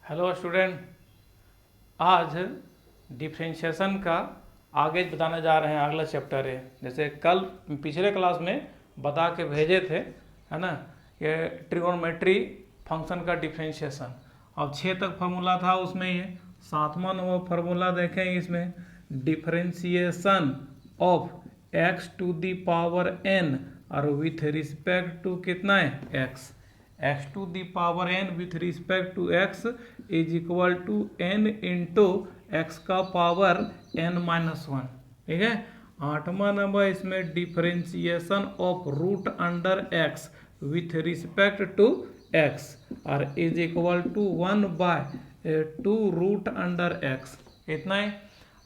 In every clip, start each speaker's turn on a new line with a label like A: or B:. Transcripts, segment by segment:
A: Hello student, आज differentiation का आगे बताने जा रहे हैं। अगला चैप्टर है, जैसे कल पिछले क्लास में बता के भेजे थे, है ना, ये ट्रिगोनोमेट्री फंक्शन का डिफ्रेंशिएशन। अब 6 तक फार्मूला था उसमें, ये 7वां नंबर फार्मूला देखें इसमें, differentiation of x to the power n और विथ रिस्पेक्ट टू कितना है x। X to the power n with respect to x is equal to n into x का पावर n-1। ठीक है। 8वां नंबर इसमें differentiation of root under x with respect to x और is equal to 1/2 root under x। इतना ही।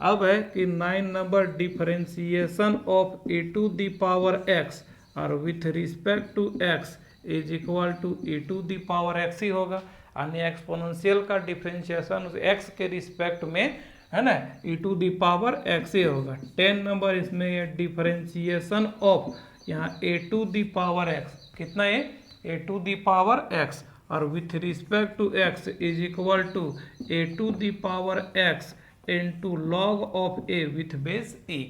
A: अब है कि 9 number differentiation of e to the power x और with respect to x is equal to e to the power x ही होगा, यानी एक्सपोनेंशियल का डिफरेंशिएशन x के रिस्पेक्ट में, है ना, e to the power x ही होगा। 10 नंबर इसमें ये डिफरेंशिएशन ऑफ यहाँ a to the power x, कितना है a to the power x और with respect to x is equal to a to the power x into log of a with base e।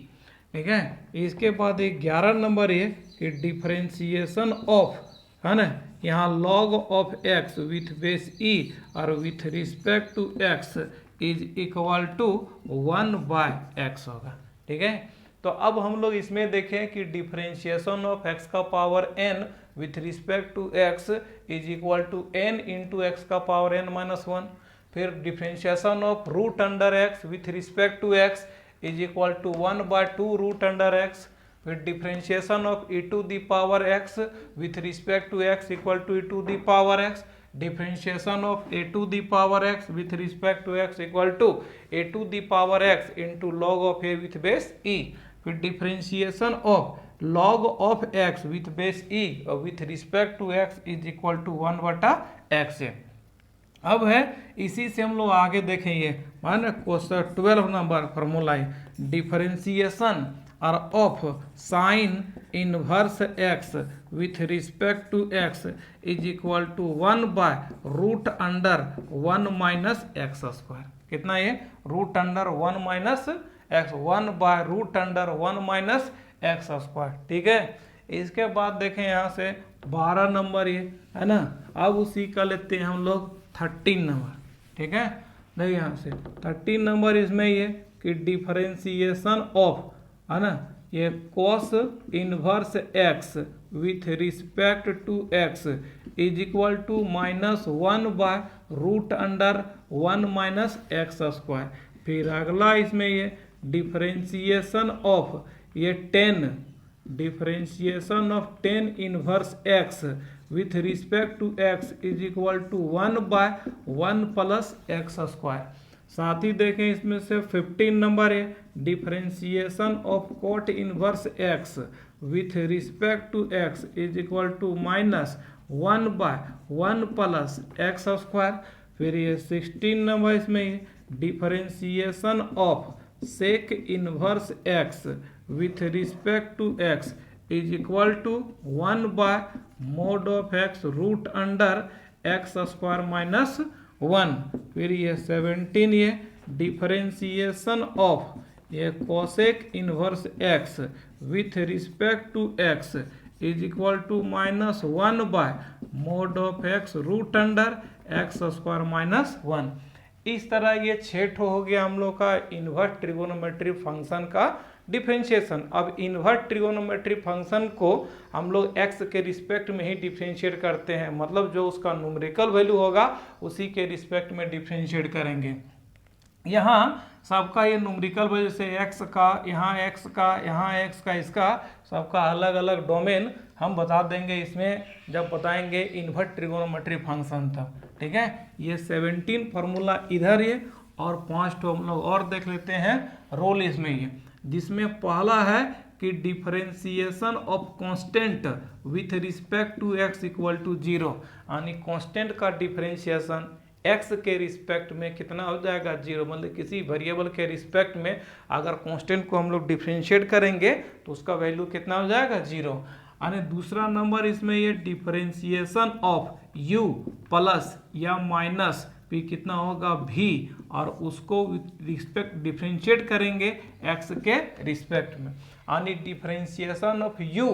A: ठीक है। इसके बाद 11 number ये कि डिफरेंशिएशन ऑफ, है ना, यहाँ log of x with base e और with respect to x is equal to 1/x होगा। ठीक है। तो अब हम लोग इसमें देखें कि डिफरेंशिएशन ऑफ x का power n with respect to x is equal to n into x का पावर n-1। फिर differentiation of root under x with respect to x is equal to 1/2 root under x। फिर differentiation of e to the power x with respect to x equal to e to the power x। Differentiation of a to the power x with respect to x equal to a to the power x into log of a with base e। फिर differentiation of log of x with base e और with respect to x is equal to 1/x है। अब है इसी से हम लोग आगे देखेंगे, माने क्वेश्चन 12 नंबर फॉर्मूला है डिफरेंशिएशन और of sine inverse x with respect to x is equal to 1/रूट अंडर 1-x²। कितना ये root under 1-x, 1/रूट under 1-x²। ठीक है। इसके बाद देखें यहाँ से 12 नंबर ये, है ना। अब उसी का लेते हैं हम लोग 13 नंबर। ठीक है। देखिए यहाँ से 13 नंबर इसमें ये कि डिफरेंशिएशन ऑफ, है ना, ये cos inverse x with respect to x is equal to -1/रूट अंडर 1-x²। फिर अगला इसमें ये डिफरेंशिएशन ऑफ ये 10, differentiation of 10 inverse x with respect to x is equal to 1/1 + x²। साथ ही देखें इसमें से 15 नंबर है differentiation of cot inverse x with respect to x is equal to -1/1 + x²। फिर ये 16 नंबर इसमें differentiation of sec inverse x with respect to x is equal to 1/mod(x) root under x² - 1। फिर ये 17 ये differentiation of ये cosec inverse x with respect to x is equal to -1/mod(x) root under x² - 1। इस तरह ये 6 हो गया हम लोग का इन्वर्स ट्रिगोनोमेट्री फंक्शन का डिफरेंशिएशन। अब इन्वर्स ट्रिगोनोमेट्री फंक्शन को हम लोग x के रिस्पेक्ट में ही डिफरेंशिएट करते हैं, मतलब जो उसका न्यूमेरिकल वैल्यू होगा उसी के रिस्पेक्ट में डिफरेंशिएट करेंगे। यहाँ सबका ये न्यूमेरिकल वैल्यू से x का, यहाँ x का, यहाँ x का, इसका सबका अलग अलग डोमेन हम बता देंगे इसमें जब बताएंगे इन्वर्स ट्रिगोनोमेट्री फंक्शन तब। ठीक है। ये 17 फार्मूला इधर ये और 5 तो हम लोग और देख लेते हैं रोल इसमें ये, जिसमें पहला है कि differentiation of constant with respect to x equal to 0, यानी कांस्टेंट का डिफरेंशिएशन x के रिस्पेक्ट में कितना हो जाएगा 0, मतलब किसी वेरिएबल के रिस्पेक्ट में अगर कांस्टेंट को हम लोग डिफरेंशिएट करेंगे तो उसका वैल्यू कितना हो जाएगा 0। यानी दूसरा नंबर इसमें ये डिफरेंशिएशन ऑफ u प्लस या माइनस तो ये कितना होगा भी, और उसको रिस्पेक्ट डिफ्रेंशिएट करेंगे एक्स के रिस्पेक्ट में, यानी डिफ्रेंशिएशन ऑफ यू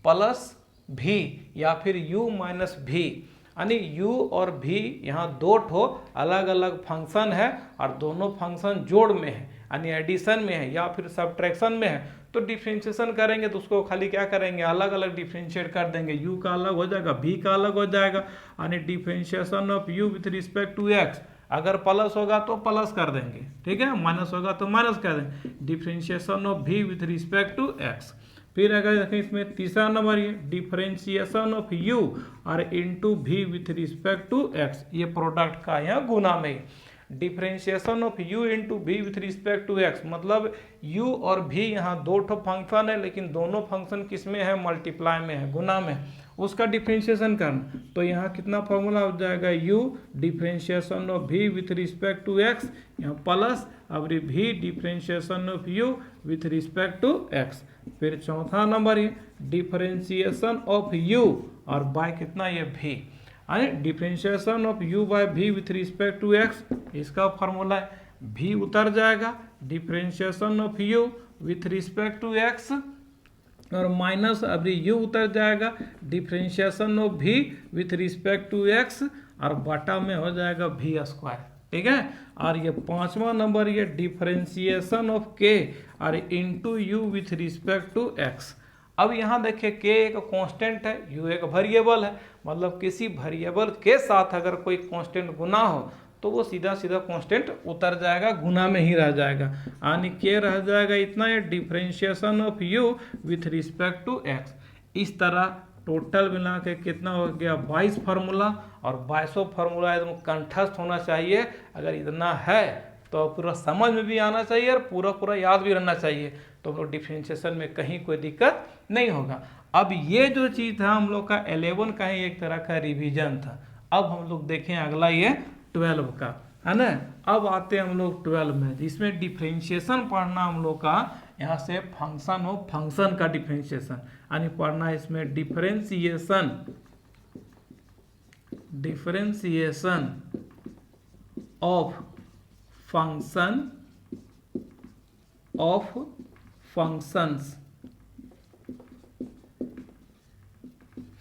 A: प्लस भी या फिर u माइनस भी, यानी u और v यहाँ दो ठो अलग अलग फंक्शन है और दोनों फंक्शन जोड़ में है यानी एडिशन में है या फिर सब्ट्रैक्शन में है, तो डिफ्रेंशिएशन करेंगे तो उसको खाली क्या करेंगे, अलग अलग डिफ्रेंशिएट कर देंगे, u का अलग हो जाएगा, v का अलग हो जाएगा, यानी differentiation of u with respect to x, अगर प्लस होगा तो प्लस कर देंगे, ठीक है, माइनस होगा तो माइनस कर देंगे, differentiation of v with respect to x। फिर अगर देखें इसमें तीसरा नंबर ये डिफरेंशिएशन ऑफ u और into v with respect to x, ये प्रोडक्ट का यहाँ गुना में, differentiation of u into v with respect to x, मतलब u और v यहाँ दो ठो फंक्शन है लेकिन दोनों फंक्शन किस में है, मल्टीप्लाई में है, गुना में, उसका डिफरेंशिएशन करना, तो यहाँ कितना फॉर्मूला हो जाएगा, u differentiation of v with respect to x, यहाँ प्लस अब v differentiation of u with respect to x। फिर चौथा नंबर ये डिफरेंशिएशन ऑफ u और बाय कितना ये v, differentiation of u by v with respect to x, इसका फॉर्मूला है v उतर जाएगा, differentiation of u with respect to x और माइनस अभी u उतर जाएगा, differentiation of v with respect to x और बटा में हो जाएगा v स्क्वायर, ठीक है। और ये पांचवा नंबर ये डिफरेंशिएशन ऑफ k और into u with respect to x। अब यहाँ देखिए k एक कांस्टेंट है, u एक वेरिएबल है, मतलब किसी वेरिएबल के साथ अगर कोई कांस्टेंट गुना हो तो वो सीधा सीधा कांस्टेंट उतर जाएगा, गुना में ही रह जाएगा, यानी k रह जाएगा इतना, ये differentiation of u with respect to x। इस तरह टोटल मिला के कितना हो गया 22 फार्मूला, और 22 फार्मूला एकदम कंठस्थ होना चाहिए, अगर इतना है तो पूरा समझ में भी आना चाहिए और पूरा पूरा याद भी रहना चाहिए, तो हम लोग डिफरेंशिएशन में कहीं कोई दिक्कत नहीं होगा। अब ये जो चीज़ था हम लोग का 11 का ही एक तरह का रिवीजन था। अब हम लोग देखें अगला ये 12 का, है ना। अब आते हैं हम लोग 12 में, जिसमें डिफरेंशिएशन पढ़ना हम लोग का यहाँ से फंक्शन हो, फंक्शन का डिफरेंशिएशन यानी पढ़ना है इसमें differentiation of function of functions,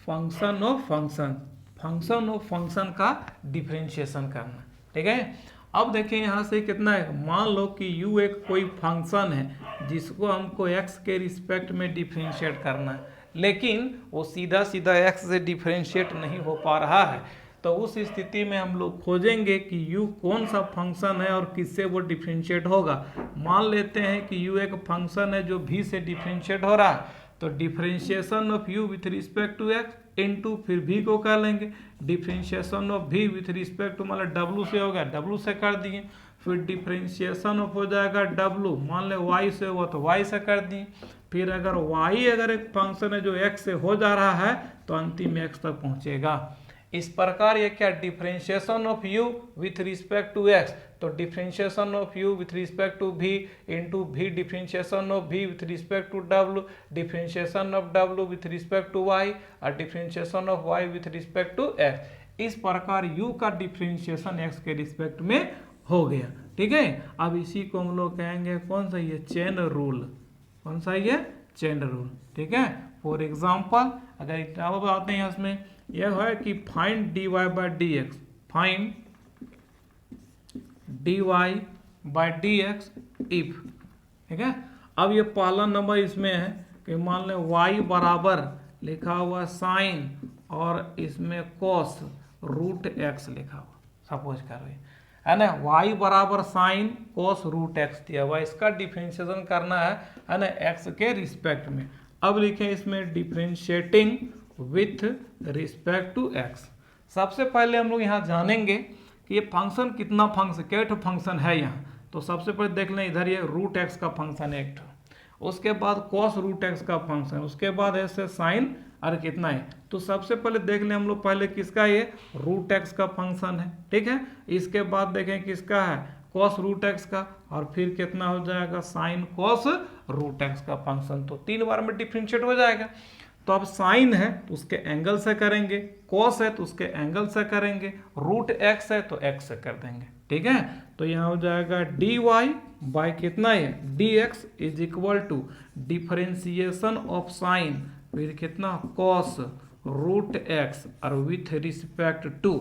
A: function of function, function of function का डिफरेंशिएशन करना, ठीक है। अब देखिए यहाँ से कितना है, मान लो कि u एक कोई फंक्शन है जिसको हमको x के रिस्पेक्ट में डिफरेंशिएट करना है, लेकिन वो सीधा सीधा x से डिफरेंशिएट नहीं हो पा रहा है, तो उस स्थिति में हम लोग खोजेंगे कि u कौन सा फंक्शन है और किससे वो डिफरेंशिएट होगा। मान लेते हैं कि u एक फंक्शन है जो v से डिफरेंशिएट हो रहा है, तो differentiation of u with respect to x into फिर v को कर लेंगे, differentiation of v with respect to मतलब w से होगा, w से कर दिए, फिर डिफरेंशिएशन ऑफ हो जाएगा w, मान ले y से हुआ तो y से कर दिए, फिर अगर y अगर एक फंक्शन है जो x से हो जा रहा है तो अंतिम x तक पहुंचेगा। इस प्रकार ये क्या differentiation of u with respect to x, तो differentiation of u with respect to v into v differentiation of v with respect to w, differentiation of w with respect to y और differentiation of y with respect to x। इस प्रकार u का differentiation x के respect में हो गया, ठीक है। अब इसी को हम लोग कहेंगे कौन सा, ये चेन रूल, कौन सा ये चेन रूल, ठीक है। फॉर एग्जाम्पल अगर एग्जाम्पल बताते हैं इसमें यह है कि find dy by D x, find dy by D x if, ठीक है। अब ये पहला नंबर इसमें है कि मान लें y बराबर लिखा हुआ साइन और इसमें cos रूट x लिखा हुआ, सपोज कर रहे है ना, y बराबर साइन cos रूट x दिया हुआ, इसका डिफरेंशिएशन करना है ना x के रिस्पेक्ट में। अब लिखें इसमें differentiating with respect to x। सबसे पहले हम लोग यहाँ जानेंगे कि ये फंक्शन कितना फंक्शन, क्या फंक्शन है यहाँ, तो सबसे पहले देख लें इधर ये रूट x का फंक्शन है एक, उसके बाद cos रूट x का फंक्शन, उसके बाद ऐसे साइन और कितना है, तो सबसे पहले देख लें हम लोग पहले किसका, ये रूट x का फंक्शन है, ठीक है। इसके बाद देखें किसका है, cos रूट x का, और फिर कितना हो जाएगा साइन cos रूट x का फंक्शन, तो 3 बार में डिफरेंशिएट हो जाएगा। तो अब साइन है तो उसके एंगल से करेंगे, कॉस है तो उसके एंगल से करेंगे, रूट एक्स है तो एक्स से कर देंगे। ठीक है, तो यहाँ हो जाएगा dy बाय कितना है dx is equal to differentiation of sine, फिर कितना कॉस रूट एक्स और विथ रिस्पेक्ट टू,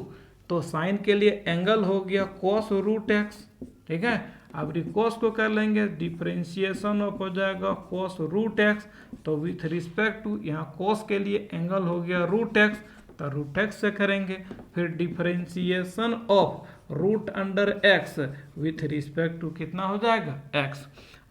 A: तो साइन के लिए एंगल हो गया कॉस रूट एक्स। ठीक है, अब कॉस को कर लेंगे, डिफरेंशिएशन ऑफ हो जाएगा कॉस रूट एक्स, तो विथ रिस्पेक्ट टू यहाँ कॉस के लिए एंगल हो गया रूट एक्स, तो रूट एक्स से करेंगे, फिर differentiation of root under x with respect to कितना हो जाएगा एक्स।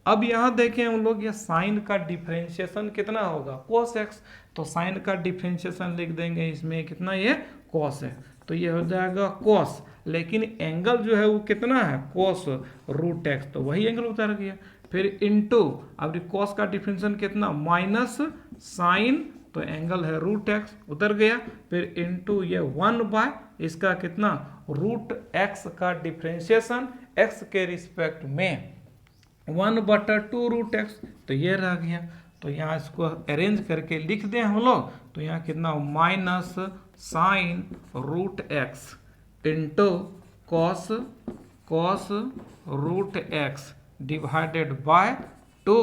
A: अब यहाँ देखें हम लोग ये साइन का डिफरेंशिएशन कितना होगा cos x, तो साइन का डिफरेंशिएशन लिख देंगे इसमें कितना ये cos है, तो ये हो जाएगा cos, लेकिन एंगल जो है वो कितना है cos रूट एक्स, तो वही एंगल उतर गया। फिर इनटू अब cos का डिफरेंशिएशन कितना माइनस साइन, तो एंगल है रूट एक्स उतर गया, फिर इनटू ये 1 बाय इसका कितना रूट एक्स का डिफरेंशिएशन एक्स के रिस्पेक्ट में 1/2 रूट एक्स, तो ये रह गया। तो यहाँ इसको अरेंज करके लिख दें हम लोग, तो यहाँ कितना minus sine root x into cos root x divided by 2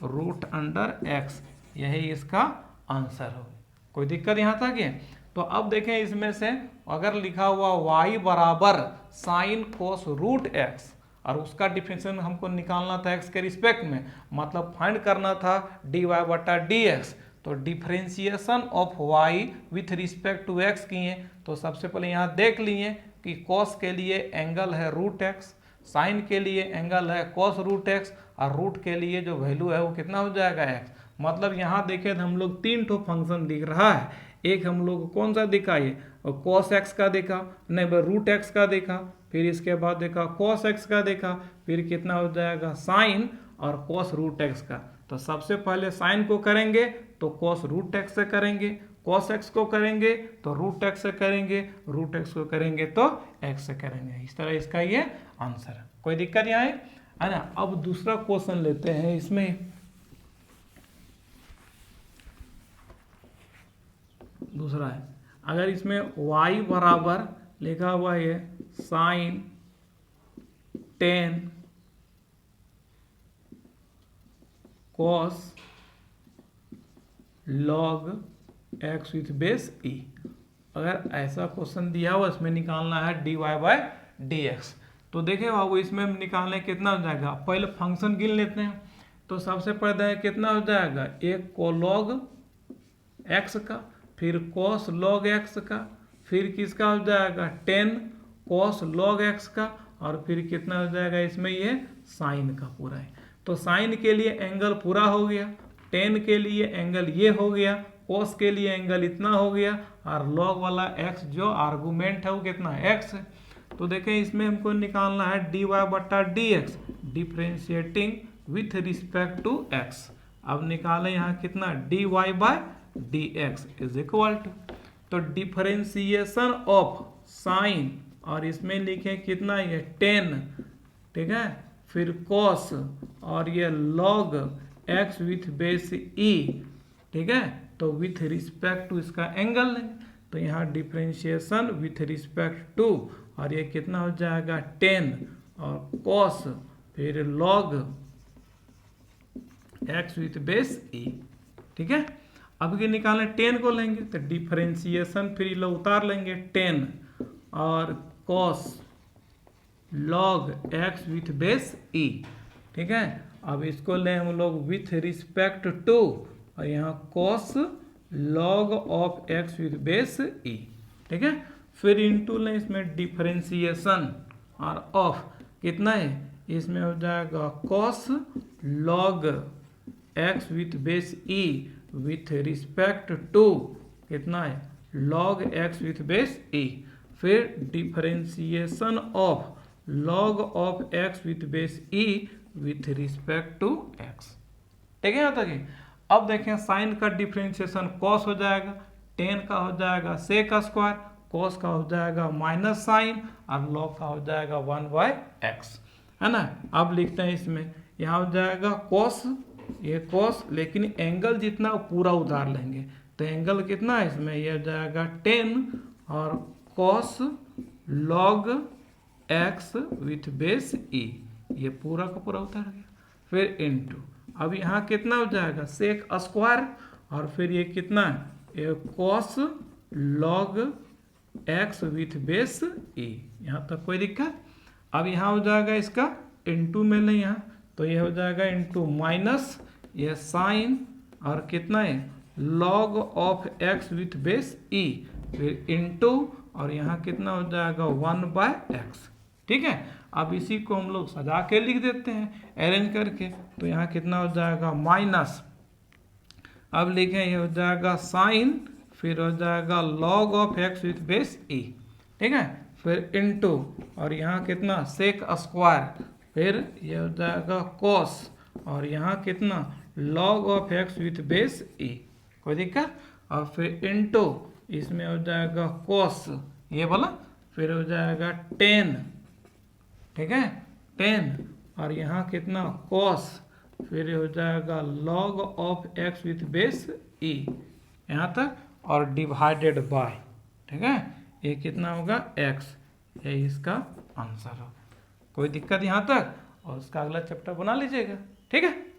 A: root under x, यही इसका आंसर हो। कोई दिक्कत यहाँ तक है? तो अब देखें इसमें से अगर लिखा हुआ y बराबर साइन कोस रूट एक्स और उसका डिफरेंशिएशन हमको निकालना था x के रिस्पेक्ट में, मतलब फाइंड करना था dy बटा dx, तो differentiation of y with respect to x किए, तो सबसे पहले यहाँ देख लिए कि cos के लिए एंगल है रूट एक्स, साइन के लिए एंगल है cos रूट एक्स और रूट के लिए जो वैल्यू है वो कितना हो जाएगा x। मतलब यहाँ देखें तो हम लोग 3 ठो फंक्शन दिख रहा है, एक हम लोग कौन सा दिखा ये cos x का देखा, नहीं रूट एक्स का देखा, फिर इसके बाद देखा cos x का देखा, फिर कितना हो जाएगा साइन और cos रूट एक्स का। तो सबसे पहले साइन को करेंगे तो cos रूट एक्स से करेंगे, cos x को करेंगे तो रूट एक्स से करेंगे, रूट एक्स को करेंगे तो x से करेंगे। इस तरह इसका ये आंसर है। कोई दिक्कत यहाँ है ना? अब दूसरा क्वेश्चन लेते हैं। इसमें दूसरा है, अगर इसमें y बराबर लिखा हुआ है sine 10 cos log x with base e, अगर ऐसा क्वेश्चन दिया हुआ इसमें निकालना है dy बाय dx, तो देखें बाबू इसमें निकालने कितना हो जाएगा, पहले फंक्शन गिन लेते हैं। तो सबसे पहले कितना हो जाएगा, एक कोलॉग x का, फिर cos log x का, फिर किसका हो जाएगा 10 cos log x का, और फिर कितना हो जाएगा इसमें ये साइन का पूरा है। तो साइन के लिए एंगल पूरा हो गया, 10 के लिए एंगल ये हो गया, cos के लिए एंगल इतना हो गया, और log वाला x जो आर्गुमेंट है वो कितना है x है। तो देखें इसमें हमको निकालना है dy बटा dx differentiating with respect to x। अब निकालें यहाँ कितना dy by dx is equal to, तो डिफरेंशिएशन ऑफ साइन और इसमें लिखें कितना ये 10, ठीक है, फिर cos और ये log x with base e, ठीक है, तो विथ रिस्पेक्ट टू इसका एंगल लेंगे, तो यहाँ डिफरेंशिएशन विथ रिस्पेक्ट टू और ये कितना हो जाएगा 10 और cos फिर log x with base e, ठीक है। अब ये निकालने 10 को लेंगे तो डिफरेंशिएशन फिर लो उतार लेंगे 10 और cos log x with base e, ठीक है। अब इसको लें हम लोग विथ रिस्पेक्ट टू और यहाँ cos log of x with base e, ठीक है। फिर इनटू लें इसमें डिफरेंशिएशन और ऑफ कितना है, इसमें हो जाएगा cos log x with base e with respect to कितना है log x with base e, फिर differentiation of log of x with base e with respect to x, ठीक है यहाँ तक है। अब देखें साइन का डिफरेंशिएशन cos हो जाएगा, 10 का हो जाएगा sec स्क्वायर, cos का हो जाएगा माइनस साइन और log का हो जाएगा 1/x, है ना। अब लिखते हैं इसमें यहाँ हो जाएगा cos, ये cos, लेकिन एंगल जितना पूरा उतार लेंगे, तो एंगल कितना है इसमें, ये हो जाएगा 10 और cos log x with base e, ये पूरा का पूरा उतर गया। फिर इनटू, अब यहाँ कितना हो जाएगा सेक स्क्वायर, और फिर ये कितना है, ये cos log x with base e। यहाँ तक कोई दिक्कत। अब यहाँ हो जाएगा इसका इनटू में नहीं यहाँ, तो ये हो जाएगा इनटू माइनस ये साइन और कितना है log of x with base e, फिर इनटू और यहाँ कितना हो जाएगा 1/x। ठीक है, अब इसी को हम लोग सजा के लिख देते हैं अरेंज करके, तो यहाँ कितना हो जाएगा माइनस, अब लिखें ये हो जाएगा साइन, फिर हो जाएगा log of x with base e। ठीक है, फिर इनटू और यहाँ कितना सेक स्क्वायर, फिर ये हो जाएगा कॉस और यहाँ कितना log of x with base e, कोई दिक्कत। और फिर इनटू इसमें हो जाएगा कॉस ये बोला, फिर हो जाएगा 10, ठीक है 10, और यहाँ कितना कॉस, फिर हो जाएगा log of x with base e यहाँ तक, और डिवाइडेड बाय, ठीक है ये कितना होगा x, ये इसका आंसर होगा। कोई दिक्कत यहाँ तक, और उसका अगला चैप्टर बना लीजिएगा। ठीक है।